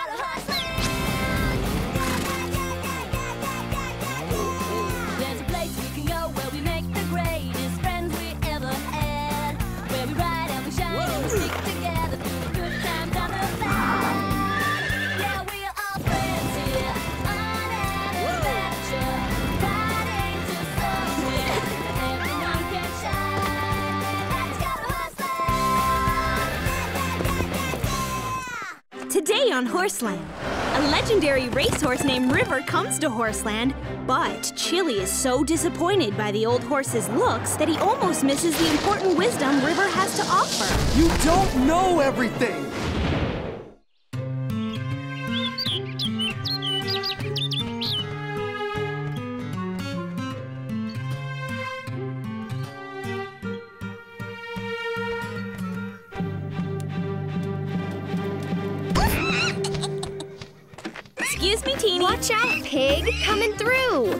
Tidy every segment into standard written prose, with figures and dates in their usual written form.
to Horseland. There's a place we can go where we make the greatest friends we ever had. Where we ride and we shine and we stick together through the good times and the bad. Yeah, we're all friends here on an adventure. Riding to somewhere everyone can shine. Let's go to Horseland. Today on Horseland, a legendary racehorse named River comes to Horseland, but Chili is so disappointed by the old horse's looks that he almost misses the important wisdom River has to offer. You don't know everything! Excuse me, Teeny. Watch out, pig! Coming through!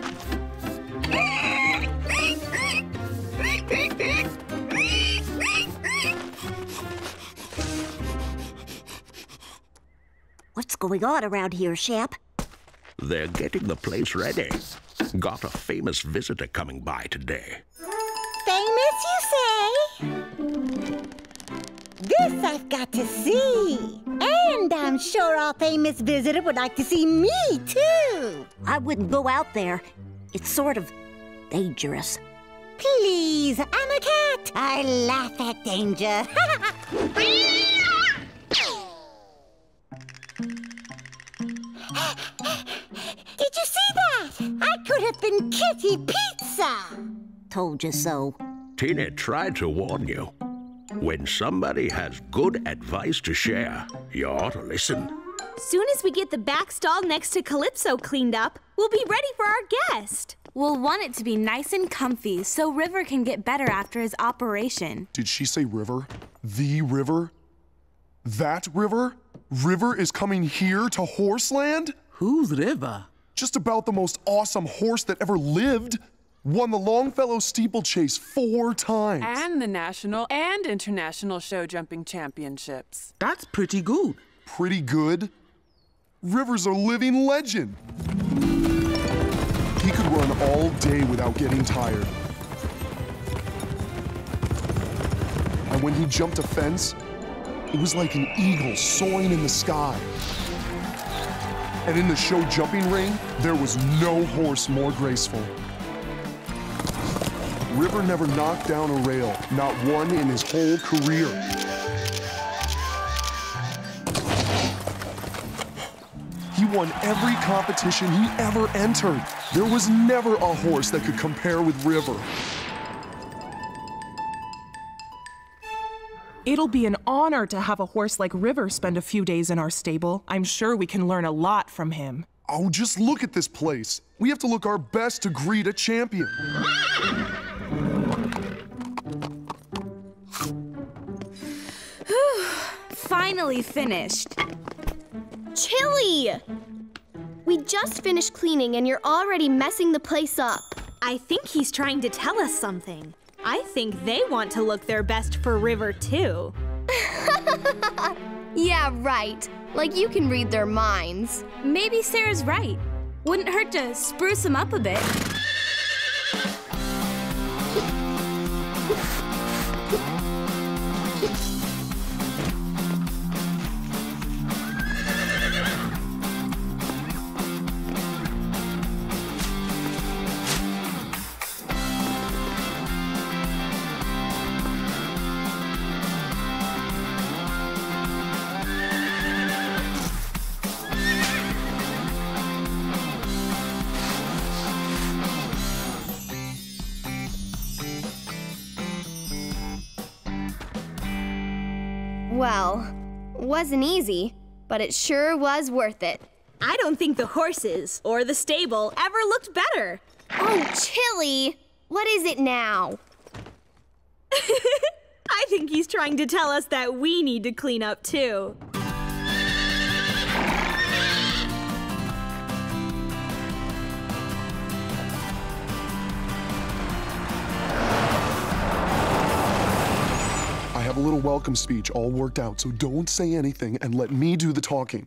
What's going on around here, Shep? They're getting the place ready. Got a famous visitor coming by today. Famous, you say? This I've got to see. And I'm sure our famous visitor would like to see me, too. I wouldn't go out there. It's sort of dangerous. Please, I'm a cat. I laugh at danger. Did you see that? I could have been Kitty Pizza. Told you so. Tina tried to warn you. When somebody has good advice to share, you ought to listen. Soon as we get the back stall next to Calypso cleaned up, we'll be ready for our guest. We'll want it to be nice and comfy so River can get better after his operation. Did she say River? The River? That River? River is coming here to Horseland? Who's River? Just about the most awesome horse that ever lived. Won the Longfellow steeplechase 4 times. And the national and international show jumping championships. That's pretty good. Pretty good? River's a living legend. He could run all day without getting tired. And when he jumped a fence, it was like an eagle soaring in the sky. And in the show jumping ring, there was no horse more graceful. River never knocked down a rail, not one in his whole career. He won every competition he ever entered. There was never a horse that could compare with River. It'll be an honor to have a horse like River spend a few days in our stable. I'm sure we can learn a lot from him. Oh, just look at this place. We have to look our best to greet a champion. Finally finished. Chili! We just finished cleaning and you're already messing the place up. I think he's trying to tell us something. I think they want to look their best for River, too. Yeah, right. Like you can read their minds. Maybe Sarah's right. Wouldn't hurt to spruce him up a bit. Well, wasn't easy, but it sure was worth it. I don't think the horses or the stable ever looked better. Oh, Chili! What is it now? I think he's trying to tell us that we need to clean up, too. I have a little welcome speech all worked out, so don't say anything and let me do the talking.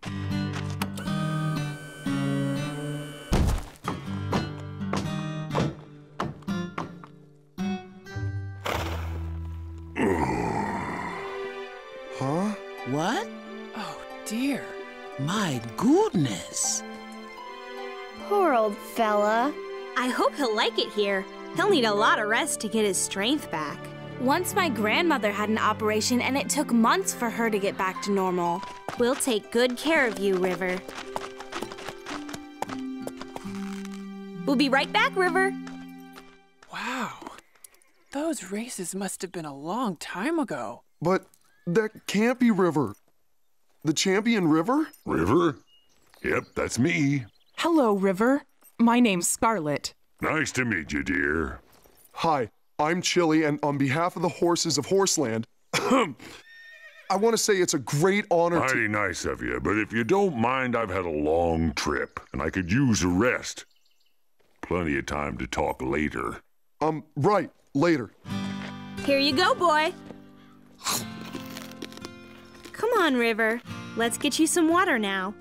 My goodness. Poor old fella. I hope he'll like it here. He'll need a lot of rest to get his strength back. Once my grandmother had an operation and it took months for her to get back to normal. We'll take good care of you, River. We'll be right back, River. Wow. Those races must have been a long time ago. But that can't be River. The champion River? River? Yep, that's me. Hello, River. My name's Scarlet. Nice to meet you, dear. Hi, I'm Chili, and on behalf of the horses of Horseland, I want to say it's a great honor to— Mighty nice of you, but if you don't mind, I've had a long trip, and I could use a rest. Plenty of time to talk later. Right, later. Here you go, boy. Come on, River. Let's get you some water now.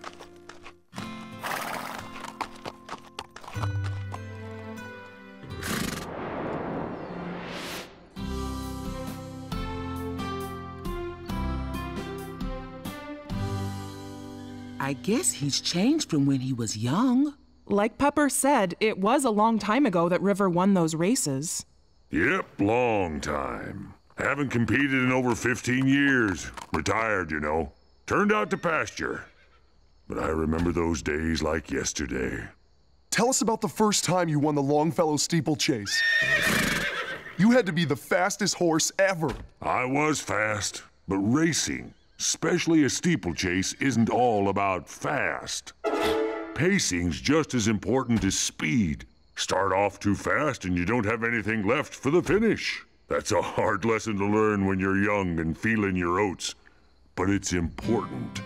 I guess he's changed from when he was young. Like Pepper said, it was a long time ago that River won those races. Yep, long time. Haven't competed in over 15 years. Retired, you know. Turned out to pasture. But I remember those days like yesterday. Tell us about the first time you won the Longfellow steeplechase. You had to be the fastest horse ever. I was fast, but racing, especially a steeplechase, isn't all about fast. Pacing's just as important as speed. Start off too fast and you don't have anything left for the finish. That's a hard lesson to learn when you're young and feeling your oats. But it's important.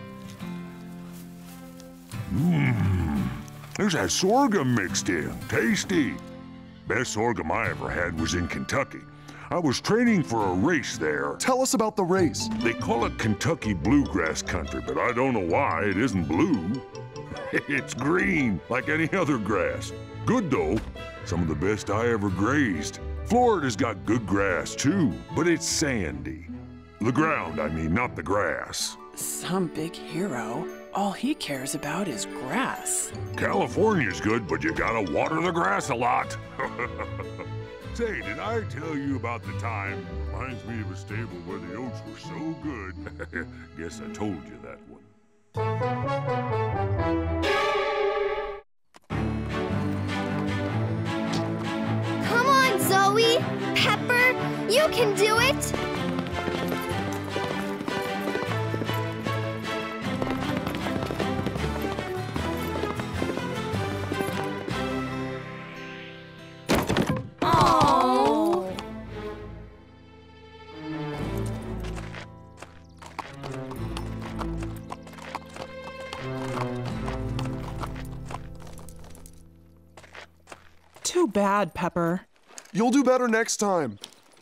There's that sorghum mixed in. Tasty. Best sorghum I ever had was in Kentucky. I was training for a race there. Tell us about the race. They call it Kentucky Bluegrass Country, but I don't know why it isn't blue. It's green, like any other grass. Good, though. Some of the best I ever grazed. Florida's got good grass, too, but it's sandy. The ground, I mean, not the grass. Some big hero. All he cares about is grass. California's good, but you gotta water the grass a lot. Say, did I tell you about the time? Reminds me of a stable where the oats were so good. Guess I told you that one. Come on, Zoe! Pepper, you can do it! Too bad, Pepper. You'll do better next time.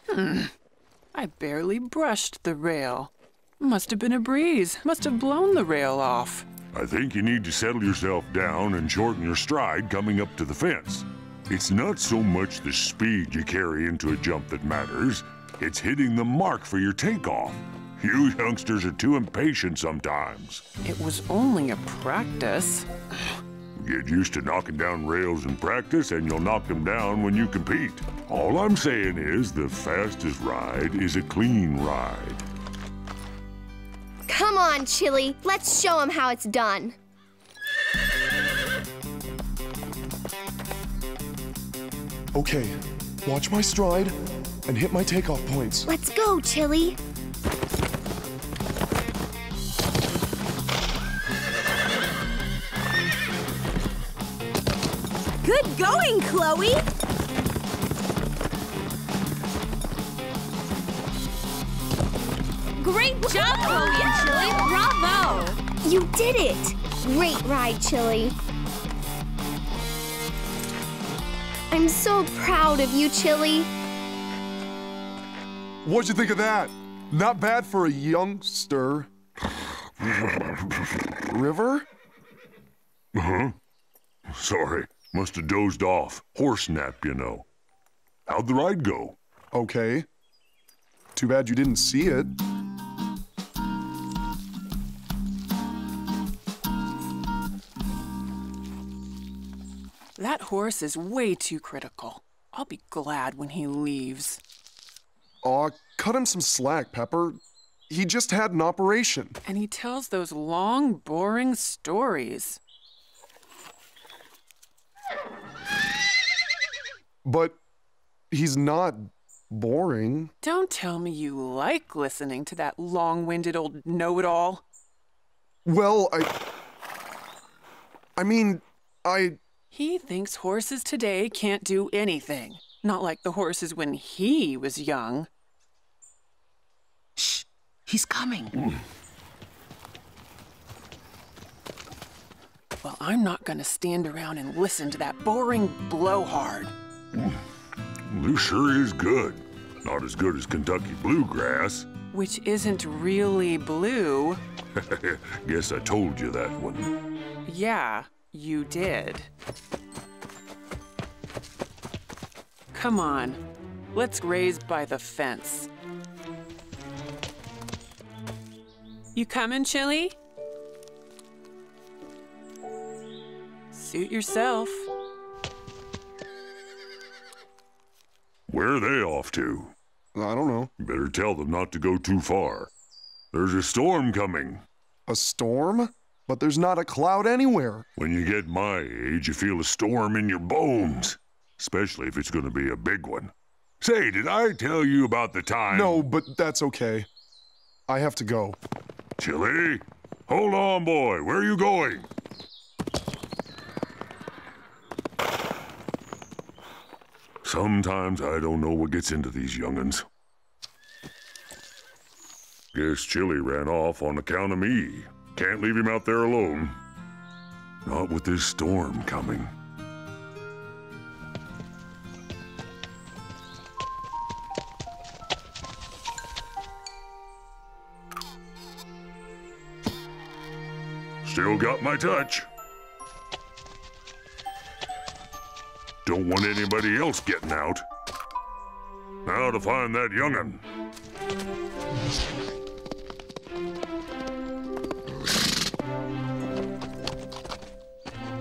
I barely brushed the rail. Must have been a breeze. Must have blown the rail off. I think you need to settle yourself down and shorten your stride coming up to the fence. It's not so much the speed you carry into a jump that matters. It's hitting the mark for your takeoff. You youngsters are too impatient sometimes. It was only a practice. Get used to knocking down rails in practice and you'll knock them down when you compete. All I'm saying is the fastest ride is a clean ride. Come on, Chili. Let's show him how it's done. Okay, watch my stride and hit my takeoff points. Let's go, Chili. Good going, Chloe! Great job, Chloe and Chili! Bravo! You did it! Great ride, Chili. I'm so proud of you, Chili. What'd you think of that? Not bad for a youngster. River? Huh? Sorry, must have dozed off. Horse nap, you know. How'd the ride go? Okay. Too bad you didn't see it. That horse is way too critical. I'll be glad when he leaves. Aw, cut him some slack, Pepper. He just had an operation. And he tells those long, boring stories. But he's not boring. Don't tell me you like listening to that long-winded old know-it-all. Well, I mean, He thinks horses today can't do anything. Not like the horses when he was young. Shh, he's coming. Well, I'm not gonna stand around and listen to that boring blowhard. This sure is good. Not as good as Kentucky bluegrass. Which isn't really blue. Guess I told you that one. Yeah, you did. Come on, let's graze by the fence. You coming, Chili? Suit yourself. Where are they off to? I don't know. You better tell them not to go too far. There's a storm coming. A storm? But there's not a cloud anywhere. When you get my age, you feel a storm in your bones. Especially if it's going to be a big one. Say, did I tell you about the time? No, but that's okay. I have to go. Chili? Hold on, boy. Where are you going? Sometimes I don't know what gets into these young'uns. Guess Chili ran off on account of me. Can't leave him out there alone. Not with this storm coming. Still got my touch. Don't want anybody else getting out. Now to find that young'un.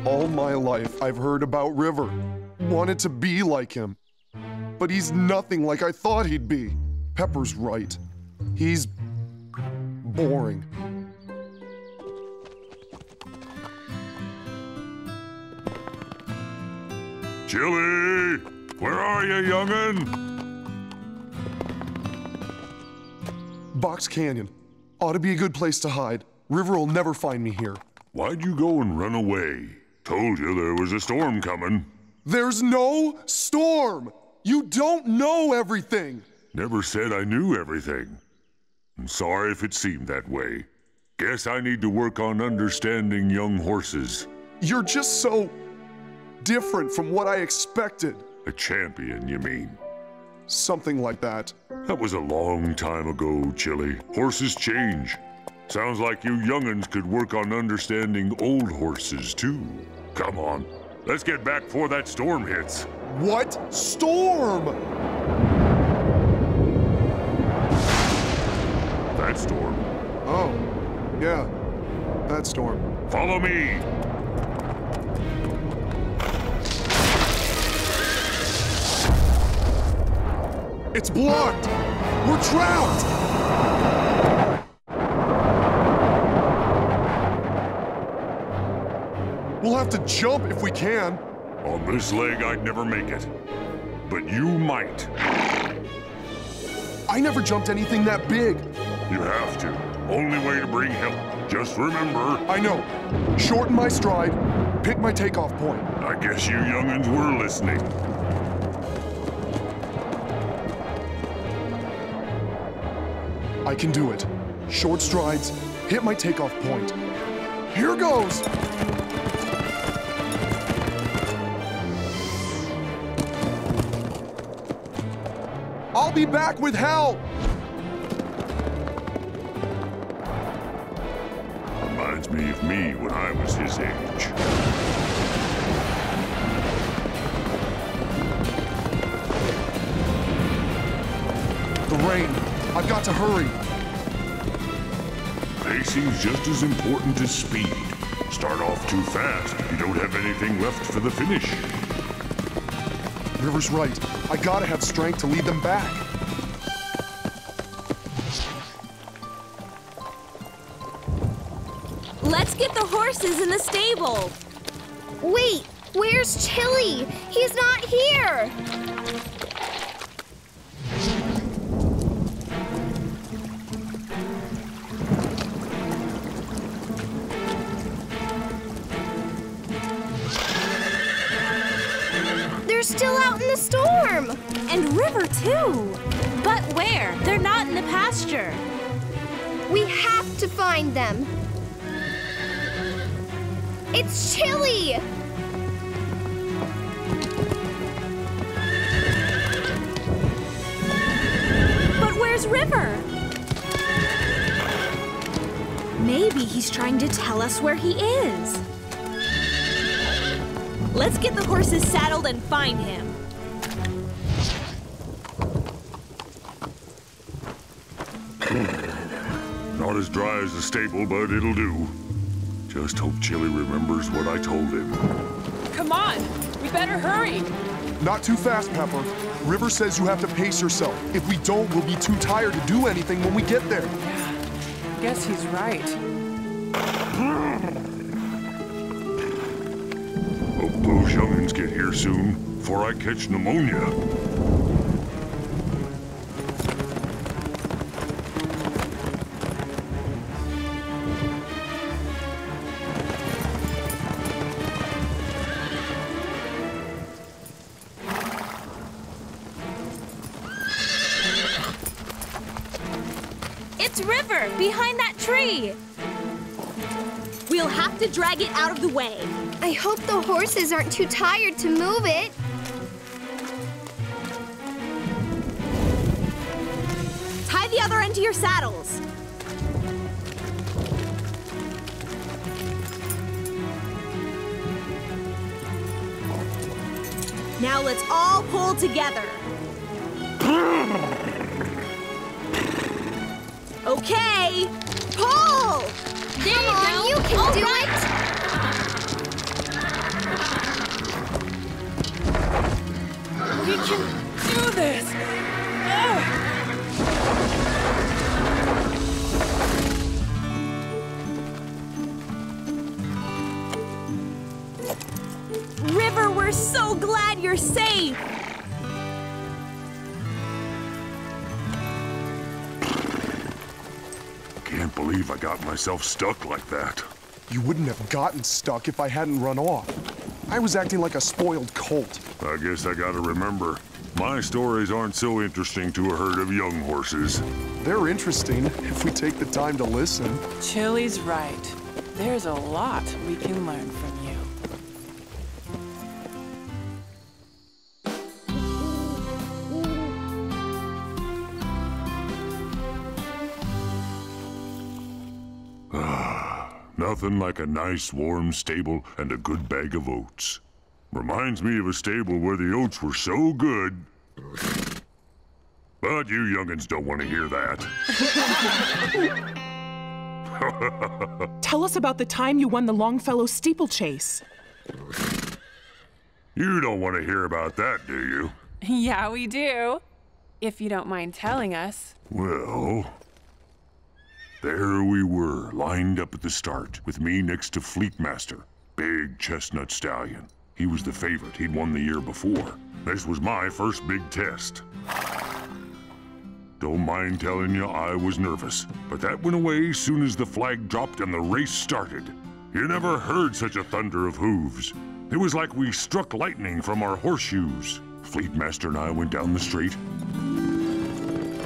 All my life, I've heard about River. Wanted to be like him. But he's nothing like I thought he'd be. Pepper's right. He's boring. Chili! Where are you, young'un? Box Canyon. Ought to be a good place to hide. River will never find me here. Why'd you go and run away? Told you there was a storm coming. There's no storm! You don't know everything! Never said I knew everything. I'm sorry if it seemed that way. Guess I need to work on understanding young horses. You're just so different from what I expected. A champion, you mean? Something like that. That was a long time ago, Chili. Horses change. Sounds like you young'uns could work on understanding old horses, too. Come on, let's get back before that storm hits. What storm? That storm. Oh, yeah, that storm. Follow me. It's blocked! We're trapped! We'll have to jump if we can. On this leg, I'd never make it. But you might. I never jumped anything that big. You have to. Only way to bring help. Just remember. I know. Shorten my stride. Pick my takeoff point. I guess you young'uns were listening. I can do it. Short strides, hit my takeoff point. Here goes! I'll be back with help! Reminds me of me when I was his age. The rain. I've got to hurry. Pacing's just as important as speed. Start off too fast, you don't have anything left for the finish. River's right. I gotta have strength to lead them back. Let's get the horses in the stable. Wait, where's Chili? He's not here. They're still out in the storm. And River, too. But where? They're not in the pasture. We have to find them. It's Chili! But where's River? Maybe he's trying to tell us where he is. Let's get the horses saddled and find him. Not as dry as the stable, but it'll do. Just hope Chili remembers what I told him. Come on, we better hurry. Not too fast, Pepper. River says you have to pace yourself. If we don't, we'll be too tired to do anything when we get there. Yeah, guess he's right. Hope those young'uns get here soon, before I catch pneumonia. It's River, behind that tree. We'll have to drag it out of the way. I hope the horses aren't too tired to move it. Tie the other end to your saddles. Now let's all pull together. Okay, pull! There you go. You can do it. We can do this. River, we're so glad you're safe. Can't believe I got myself stuck like that. You wouldn't have gotten stuck if I hadn't run off. I was acting like a spoiled colt. I guess I gotta remember, my stories aren't so interesting to a herd of young horses. They're interesting if we take the time to listen. Chili's right. There's a lot we can learn from you. Nothing like a nice warm stable and a good bag of oats. Reminds me of a stable where the oats were so good. But you young'uns don't want to hear that. Tell us about the time you won the Longfellow steeplechase. You don't want to hear about that, do you? Yeah, we do. If you don't mind telling us. Well, there we were, lined up at the start, with me next to Fleetmaster, big chestnut stallion. He was the favorite. He'd won the year before. This was my first big test. Don't mind telling you, I was nervous, but that went away soon as the flag dropped and the race started. You never heard such a thunder of hooves. It was like we struck lightning from our horseshoes. Fleetmaster and I went down the straight.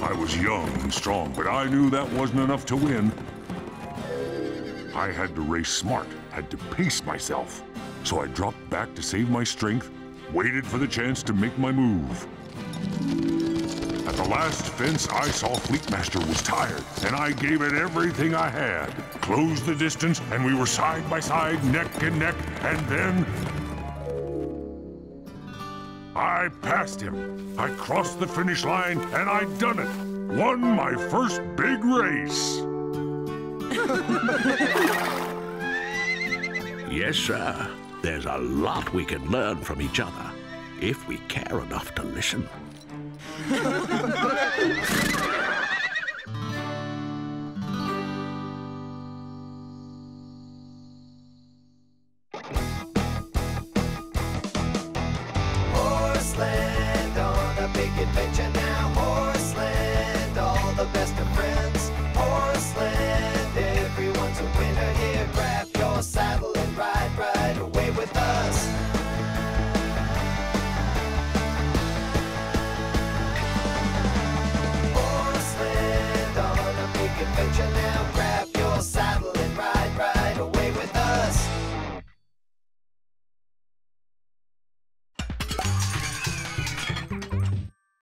I was young and strong, but I knew that wasn't enough to win. I had to race smart, had to pace myself. So I dropped back to save my strength, waited for the chance to make my move. At the last fence, I saw Fleetmaster was tired, and I gave it everything I had. Closed the distance, and we were side by side, neck and neck, and then I passed him. I crossed the finish line, and I'd done it. Won my first big race. Yes, sir. There's a lot we can learn from each other if we care enough to listen.